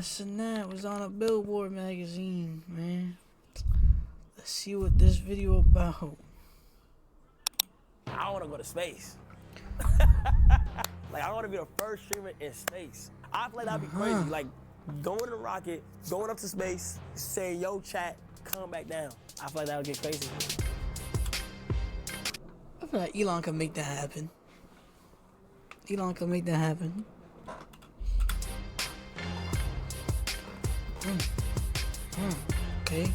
Cenat was on a Billboard magazine, man. Let's see what this video about. I want to go to space. Like, I want to be the first streamer in space. I feel like that'd be crazy. Like, going in a rocket, going up to space, saying, yo, chat, come back down. I feel like that would get crazy. I feel like Elon can make that happen. Elon can make that happen. Okay.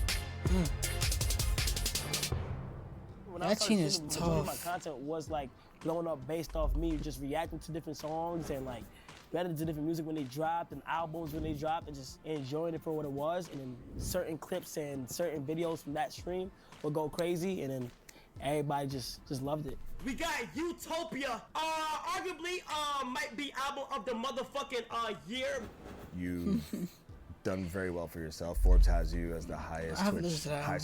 That scene is tough. My content was like blowing up based off me just reacting to different songs and like reacting to different music when they dropped and albums when they dropped and just enjoying it for what it was. And then certain clips and certain videos from that stream would go crazy, and then everybody just loved it. We got Utopia, arguably might be album of the motherfucking year. You've done very well for yourself. Forbes has you as the highest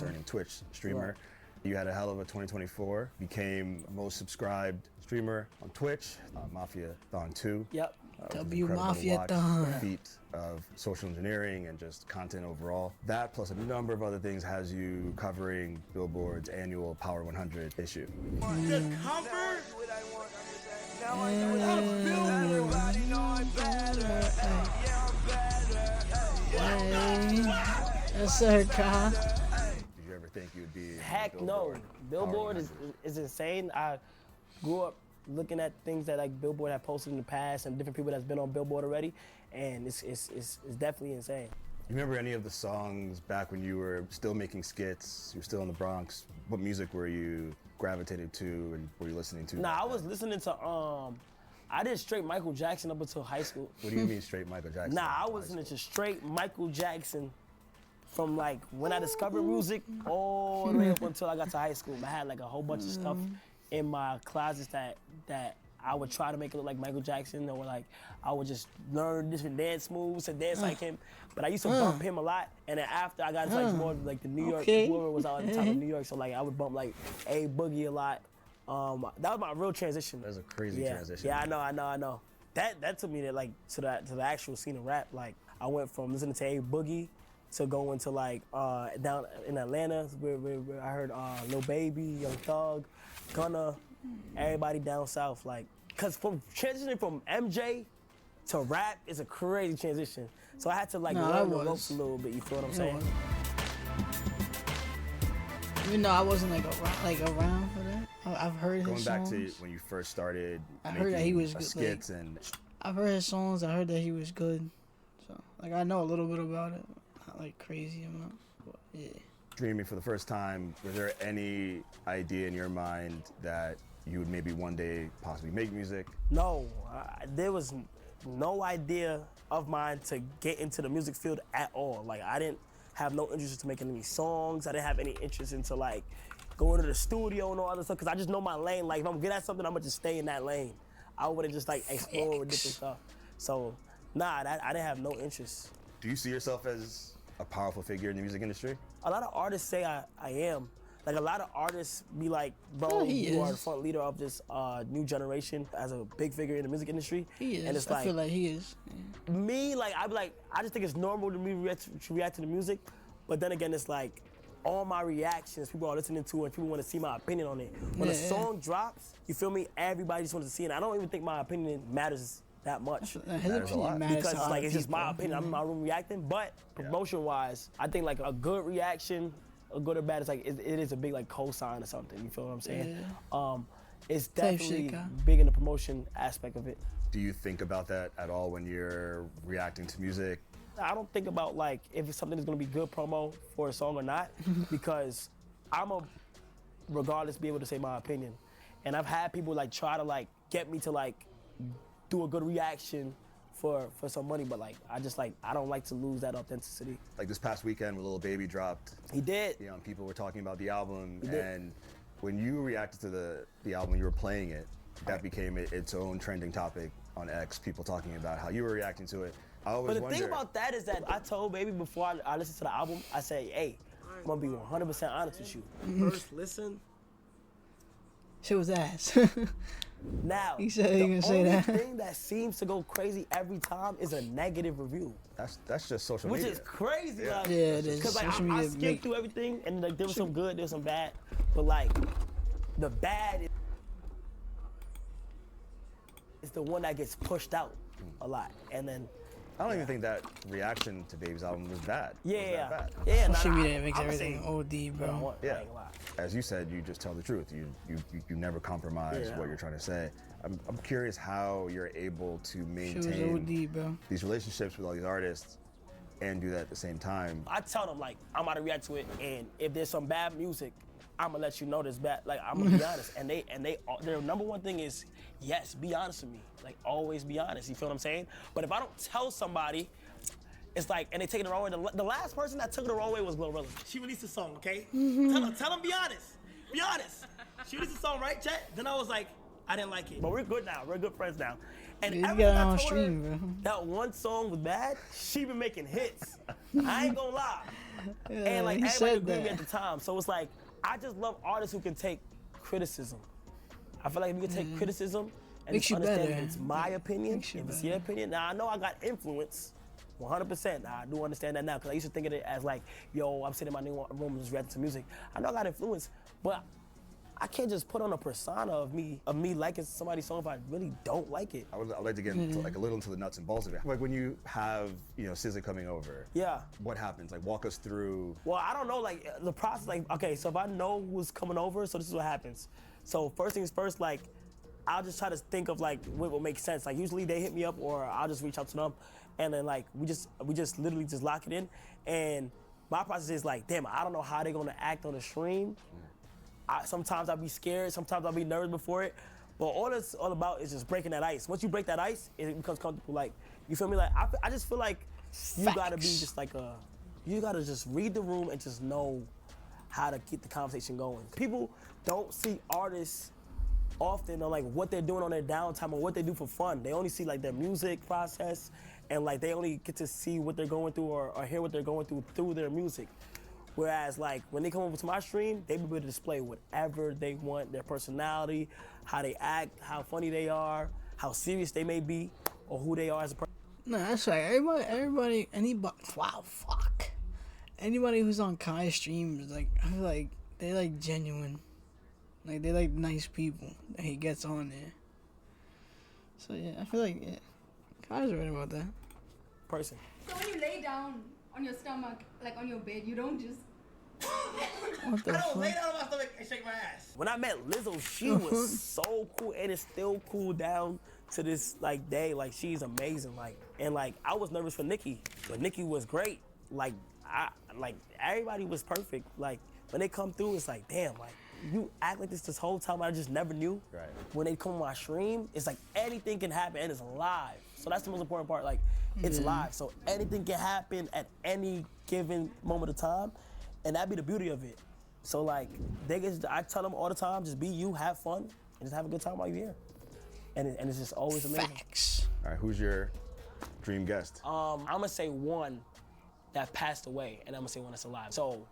earning Twitch streamer. Right. You had a hell of a 2024. Became most subscribed streamer on Twitch. Mafia-thon 2. Yep. W Mafia-thon. Feat of social engineering and just content overall. That plus a number of other things has you covering Billboard's annual Power 100 issue. The cover. Yes, sir, Kyle. Did you ever think you would be? Heck no. Billboard is insane. I grew up looking at things that like Billboard had posted in the past and different people that's been on Billboard already, and it's definitely insane. You remember any of the songs back when you were still making skits? You were still in the Bronx. What music were you gravitated to and were you listening to? Nah, I was listening to I did straight Michael Jackson up until high school. What do you mean straight Michael Jackson? Nah, I was listening to straight Michael Jackson from like when I discovered music all the way up until I got to high school. I had like a whole bunch of stuff in my closets that I would try to make it look like Michael Jackson, or like I would just learn different dance moves and dance like him. But I used to bump him a lot, and then after I got into like more like the New York, whoever was out at the top of New York, so like I would bump like A Boogie a lot. That was my real transition. That was a crazy transition. Yeah, I know. That took me to like to the actual scene of rap. Like I went from listening to A Boogie to going to like down in Atlanta where I heard Lil Baby, Young Thug, Gunna, everybody down south. Like, cause from transitioning from MJ to rap is a crazy transition. So I had to like learn the ropes a little bit. You feel what I'm saying? Even though I wasn't like around for that, I've heard his songs. Going back to when you first started I heard that he was good, skits like, and... I've heard his songs. I heard that he was good. So like I know a little bit about it, not like crazy amounts, but yeah. Streaming for the first time, was there any idea in your mind that you would maybe one day possibly make music? No, there was no idea of mine to get into the music field at all. Like I didn't have no interest in making any songs. I didn't have any interest into like going to the studio and all that stuff, because I just know my lane. Like if I'm good at something, I'm gonna just stay in that lane. I wouldn't just like explore with different stuff. So nah, I didn't have no interest. Do you see yourself as a powerful figure in the music industry? A lot of artists say I am. Like a lot of artists be like, bro, you are the front leader of this new generation as a big figure in the music industry. He is. And it's I feel like he is. Yeah. Me, like I be like, I just think it's normal to me to react to the music, but then again, it's like all my reactions, people are listening to and people want to see my opinion on it. When a song drops, you feel me? Everybody just wants to see it. And I don't even think my opinion matters that much. His opinion matters because to like it's just people. my opinion. I'm in my room reacting, but promotion-wise, I think like a good reaction, a good or bad, it's like it is a big like cosign or something. You feel what I'm saying? Yeah. It's definitely big in the promotion aspect of it. Do you think about that at all when you're reacting to music? I don't think about like if it's something that's gonna be good promo for a song or not, because I'm regardless be able to say my opinion. And I've had people like try to like get me to like do a good reaction for some money, but like I don't like to lose that authenticity. Like this past weekend when Lil Baby dropped. He did. You know, people were talking about the album, He did. and when you reacted to the album, you were playing it, that became its own trending topic on X, people talking about how you were reacting to it. I always But the wonder, thing about that is that I told Baby before I listened to the album, I said, hey, I'm gonna be 100% honest with you. First listen. Shit was ass. Now, He said he gonna the say only that. thing that seems to go crazy every time is a negative review, That's just social which media. is crazy. Yeah. Like, Yeah, it is. Cause like Social I media skimmed make- through everything, and like there was some good, there was some bad, but like the bad is the one that gets pushed out a lot, and then I don't even think that reaction to Baby's album was bad. yeah, was that bad. yeah. Social nah, media makes I'ma everything say- OD, I don't bro. want- I Yeah. ain't gonna lie. As you said, you just tell the truth. You never compromise Yeah. what you're trying to say. I'm curious how you're able to Shit was maintain OD, bro. these relationships with all these artists and do that at the same time. I tell them like I'm gonna react to it, and if there's some bad music, I'm gonna let you know there's bad. Like I'm gonna be honest, and their number one thing is yes, be honest with me. Like always be honest. You feel what I'm saying? But if I don't tell somebody, it's like, and they take it the wrong way. The last person that took it the wrong way was Glorilla. She released a song, okay? Tell him, be honest. Be honest. She released a song, right, Chet? Then I was like, I didn't like it. But we're good now. We're good friends now. And Yeah, you ever got it since I on told stream, her bro. that one song was bad, she been making hits. I ain't gonna lie. Yeah, And like he everybody said agreed with me at that. the time. So it's like, I just love artists who can take criticism. I feel like if you can take criticism and Makes just you understand better. if it's my opinion, Makes you if it's better. your opinion. Now I know I got influence, 100%. Now I do understand that now because I used to think of it as like, yo, I'm sitting in my new room and just reacting to music. I know I got influence, but I can't just put on a persona of me liking somebody's song if I really don't like it. I'd like to get into, like a little into the nuts and bolts of it. Like when you have SZA coming over. Yeah. What happens? Like walk us through. Well, I don't know, like, the process, like, okay, so if I know who's coming over, so this is what happens. So first things first, like, I'll just try to think of, like, what will make sense. Like, usually they hit me up or I'll just reach out to them, and then, like, we just literally just lock it in, and my process is, like, damn, I don't know how they're gonna act on the stream. Sometimes I'll be scared, sometimes I'll be nervous before it, but all it's all about is just breaking that ice. Once you break that ice, it becomes comfortable. Like, you feel me? Like, I just feel like you gotta be Facts. just like you gotta just read the room and just know how to keep the conversation going. People don't see artists often on like what they're doing on their downtime or what they do for fun. They only see like their music process, and like they only get to see what they're going through or hear what they're going through their music. Whereas like when they come over to my stream, they be able to display whatever they want, their personality, how they act, how funny they are, how serious they may be, or who they are as a person. No, that's right. Anybody, wow, fuck. Anybody who's on Kai's streams, like, I feel like they like genuine. Like, they like nice people that he gets on there. So, yeah, I feel like, yeah, Kai's right about that. Person. So when you lay down on your stomach, like on your bed, you don't just. What the I don't lay fuck? down on my stomach and shake my ass. When I met Lizzo, she was so cool, and it's still cool down to this like day. Like she's amazing. Like and like I was nervous for Nicki, but Nicki was great. Like everybody was perfect. Like when they come through, it's like damn. Like you act like this whole time. I just never knew. Right. When they come on my stream, it's like anything can happen, and it's live. So that's the most important part. Like it's live, so anything can happen at any given moment of time, and that'd be the beauty of it. So like I tell them all the time, just be you, have fun, and just have a good time while you're here. And it's just always amazing. Facts. All right, who's your dream guest? I'm gonna say one that passed away, and I'm gonna say one that's alive. So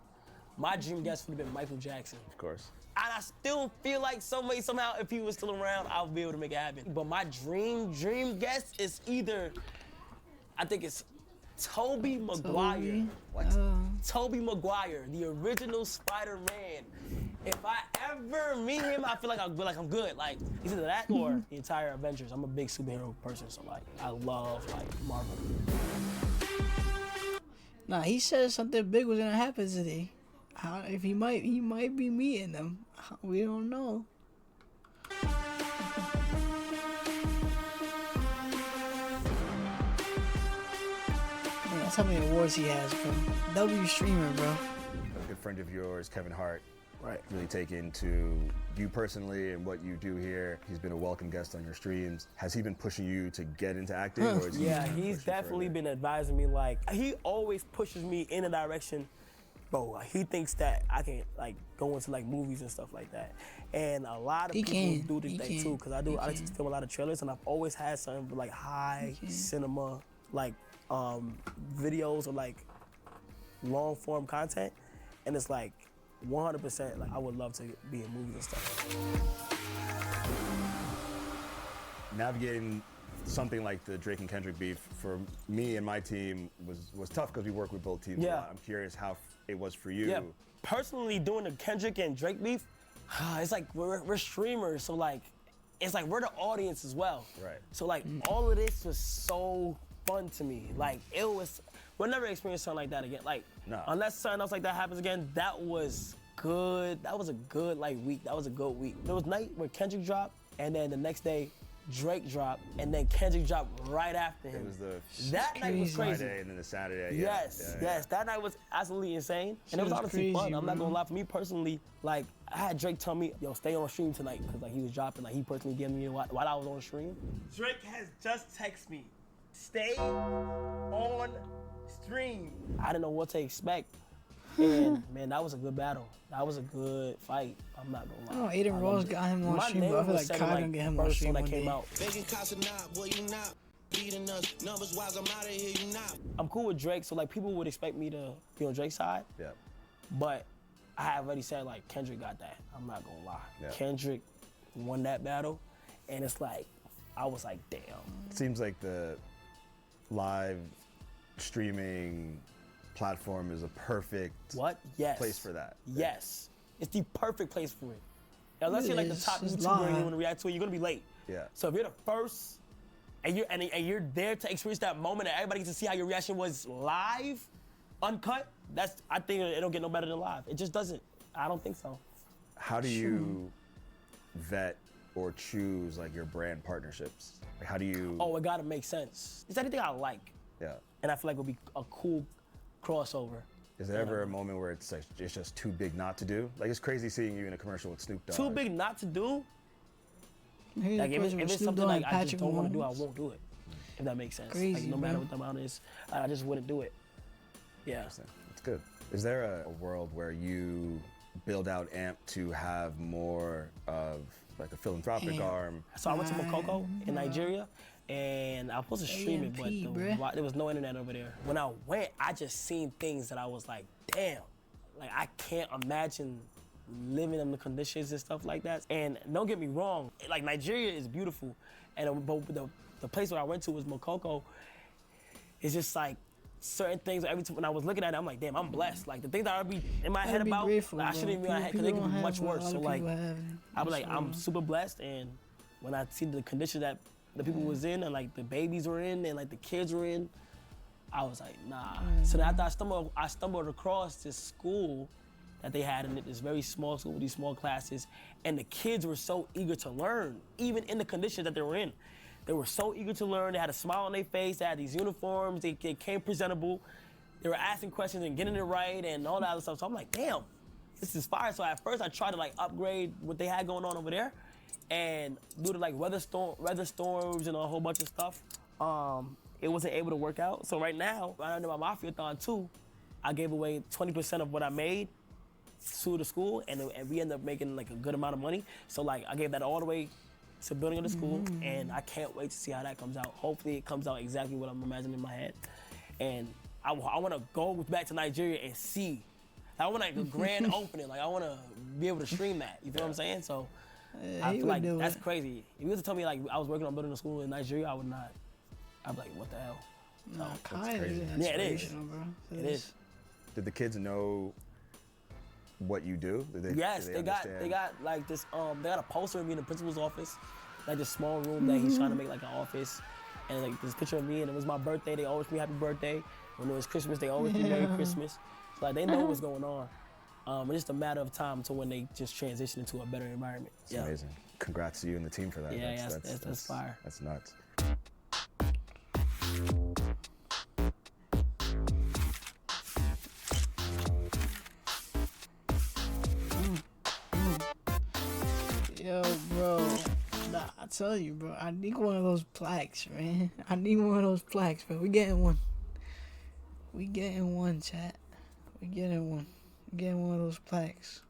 my dream guest would have been Michael Jackson. Of course. And I still feel like somehow, if he was still around, I'll be able to make it happen. But my dream guest is either, I think it's Tobey Maguire. What? Tobey Maguire, the original Spider-Man. If I ever meet him, I feel like I'm good. Like it's either that or the entire Avengers. I'm a big superhero person, so like I love like Marvel. Nah, he said something big was gonna happen today. If he might be meeting them. We don't know. Man, that's how many awards he has, bro. W streamer, bro. A good friend of yours, Kevin Hart, Right. really taken to you personally and what you do here. He's been a welcome guest on your streams. Has he been pushing you to get into acting? Or is he Yeah, pushing he's you definitely further? been advising me. Like he always pushes me in a direction. Bro, like, he thinks that I can like go into like movies and stuff like that, and a lot of He people can. do this He thing can. too. Cause I He like to can. film a lot of trailers, and I've always had something for like high cinema, like videos or like long form content, and it's like 100%. Like I would love to be in movies and stuff. navigating something like the Drake and Kendrick beef for me and my team was tough because we work with both teams a Yeah. lot. I'm curious how it was for you. Yeah, personally doing the Kendrick and Drake beef, it's like we're streamers, so like, it's like we're the audience as well. Right. So like all of this was so fun to me. Like we'll never experience something like that again. Like No. unless something else like that happens again, that was good. That was a good like week. That was a good week. There was night where Kendrick dropped, and then the next day Drake dropped, and then Kendrick dropped right after him. It was the That night was crazy. Friday and then the Saturday. Yes, yes, that night was absolutely insane, and it was was honestly fun. crazy, I'm not bro. gonna lie. For me personally, like I had Drake tell me, "Yo, stay on stream tonight," because like he was dropping, like he personally gave me while I was on stream. Drake has just texted me. Stay on stream. I didn't know what to expect, and man, that was a good battle. That was a good fight. I'm not gonna lie. Oh, Aiden Ross got him on My stream, name but I feel was like said in, Kai gonna get him on first stream one one that came day. out. Begging Casa not, boy, you not beating us. Numbers wise, I'm out of here, you not. I'm cool with Drake, so like people would expect me to be on Drake's side, Yeah. but I have already said like Kendrick got that. I'm not gonna lie. Yeah. Kendrick won that battle, and it's like I was like, damn. It seems like the live streaming platform is a perfect What? Yes. place for that. Yes. It's the perfect place for it. Unless It you're like the is. top It's YouTuber and live. you want to react to it, you're gonna be late. Yeah. So if you're the first and you're there to experience that moment and everybody gets to see how your reaction was live, uncut, I think it don't get no better than live. It just doesn't. I don't think so. How do you vet or choose like your brand partnerships? Like, how do you? Oh, it gotta make sense. It's anything I like. Yeah. And I feel like it would be a cool crossover. Is there ever a moment where it's like it's just too big not to do? Like it's crazy seeing you in a commercial with Snoop Dogg. Too big not to do. Here's Like a if question it's with Snoop something Dogg like and I just Patrick don't want to do, I Mahomes. won't do it. If that makes sense. Crazy, like no matter bro. what the amount is, I just wouldn't do it. Yeah. That's good. Is there a world where you build out AMP to have more of like a philanthropic AMP. arm? So I went to Makoko in Nigeria, and I was supposed to stream it, but AMP, bruh. there was no internet over there. When I went, I just seen things that I was like, damn, like I can't imagine living in the conditions and stuff like that. And don't get me wrong, like Nigeria is beautiful, and but the place where I went to was Makoko. It's just like certain things. Every time when I was looking at it, I'm like, damn, I'm blessed. Like the things that I'd be in my head Gotta be about, grateful, like, I bro. shouldn't even because People they could don't be have much what worse. other So like, people have. I was like, So, I'm super blessed, and when I see the condition that the people was in, and like the babies were in, and like the kids were in, I was like, nah. So then after I stumbled across this school that they had in it, this very small school with these small classes, and the kids were so eager to learn, even in the conditions that they were in. They were so eager to learn. They had a smile on their face. They had these uniforms. They came presentable. They were asking questions and getting it right and all that other stuff. So I'm like, damn, this is fire. So at first I tried to like upgrade what they had going on over there, and due to like weather storms and a whole bunch of stuff, it wasn't able to work out. So right now, I know my Mafia-thon too, I gave away 20% of what I made to the school, and we ended up making like a good amount of money. So like I gave that all the way to building of the school, and I can't wait to see how that comes out. Hopefully it comes out exactly what I'm imagining in my head. And I want to go back to Nigeria and see. I want like a grand opening. Like I want to be able to stream that. You feel what I'm saying? So I he feel would like do that's it. crazy. If you was to tell me like I was working on building a school in Nigeria, I would not. I'd be like, what the hell? Nah, Kai is crazy. Yeah, it is. inspirational, bro. It is. Did the kids know what you do? Did Yes, did they got understand? like this. They got a poster of me in the principal's office, like this small room that he's trying to make like an office, and like this picture of me. And it was my birthday. They always wish me happy birthday. When it was Christmas, they always wish me Merry Christmas. So like they know what's going on. It's just a matter of time to when they just transition into a better environment. It's amazing. Congrats to you and the team for that. Yeah, that's fire. That's nuts. Yo, bro. Nah, I tell you, bro. I need one of those plaques, man. I need one of those plaques, bro. We getting one. We getting one, chat. We getting one. We getting one of those plaques.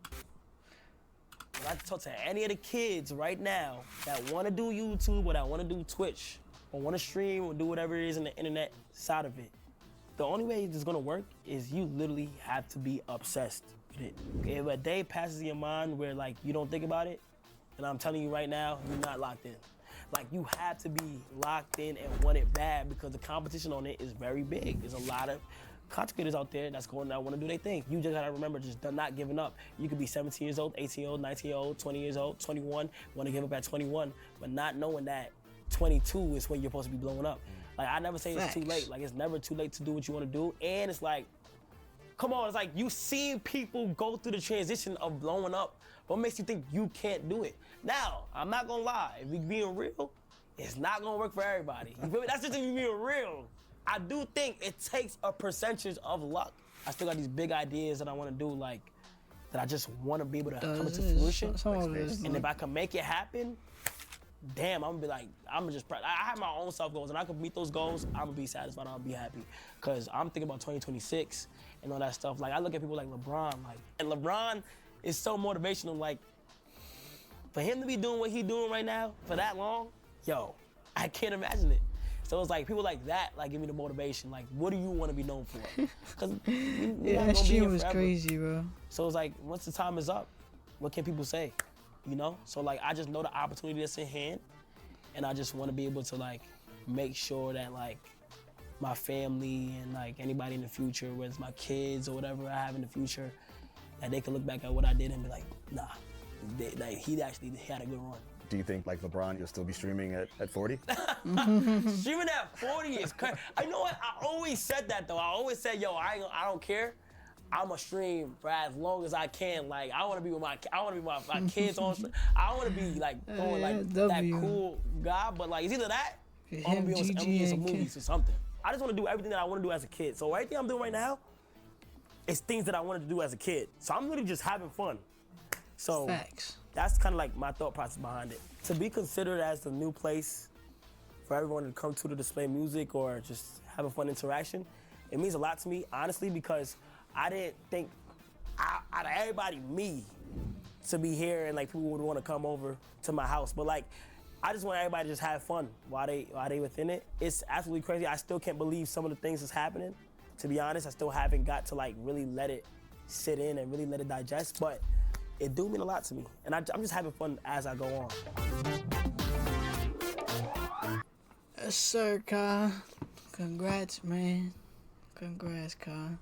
I'd like to talk to any of the kids right now that want to do YouTube or that want to do Twitch or want to stream or do whatever it is in the internet side of it. The only way it's gonna work is you literally have to be obsessed with it. If a day passes in your mind where like you don't think about it, then I'm telling you right now, you're not locked in. Like, you have to be locked in and want it bad because the competition on it is very big. There's a lot of content creators out there that's going out want to do their thing. You just gotta remember, just not giving up. You could be 17 years old, 18 years old, 19 years old, 20 years old, 21, want to give up at 21, but not knowing that 22 is when you're supposed to be blowing up. Like, I never say it's too late. Like, it's never too late to do what you want to do. And it's like, come on, it's like you see people go through the transition of blowing up. What makes you think you can't do it? Now, I'm not gonna lie, if we being real, it's not gonna work for everybody. You feel me? That's just if you being real. I do think it takes a percentage of luck. I still got these big ideas that I wanna do, like, that I just wanna be able to come into fruition. And if I can make it happen, damn, I'm gonna be like, I'm gonna just, I have my own self goals, and I can meet those goals, I'm gonna be satisfied, I'll be happy. Cause I'm thinking about 2026 and all that stuff. Like, I look at people like LeBron, like, and LeBron is so motivational, like, for him to be doing what he's doing right now for that long, yo, I can't imagine it. So it's like people like that, like, give me the motivation. Like, what do you want to be known for? Cause yeah, that shit was crazy, bro. So it's like, once the time is up, what can people say? You know? So like, I just know the opportunity that's in hand, and I just want to be able to like make sure that like my family and like anybody in the future, whether it's my kids or whatever I have in the future, that they can look back at what I did and be like, nah, like, he actually had a good run. Do you think, like LeBron, you'll still be streaming at 40? Streaming at 40 is crazy. You know what? I always said that though. I always said, yo, I don't care. I'ma stream for as long as I can. Like, I wanna be with my kids on. I wanna be like going like that cool guy. But like, it's either that or I'm gonna be in some movies or something. I just wanna do everything that I wanna do as a kid. So everything I'm doing right now is things that I wanted to do as a kid. So I'm really just having fun. So that's kind of like my thought process behind it. To be considered as the new place for everyone to come to display music or just have a fun interaction, it means a lot to me, honestly, because I didn't think, out of everybody, me, to be here and like people would want to come over to my house. But like, I just want everybody to just have fun while they within it. It's absolutely crazy. I still can't believe some of the things that's happening. To be honest, I still haven't got to like really let it sit in and really let it digest, but it do mean a lot to me. And I'm just having fun as I go on. Yes, sir, Kyle. Congrats, man. Congrats, Kyle.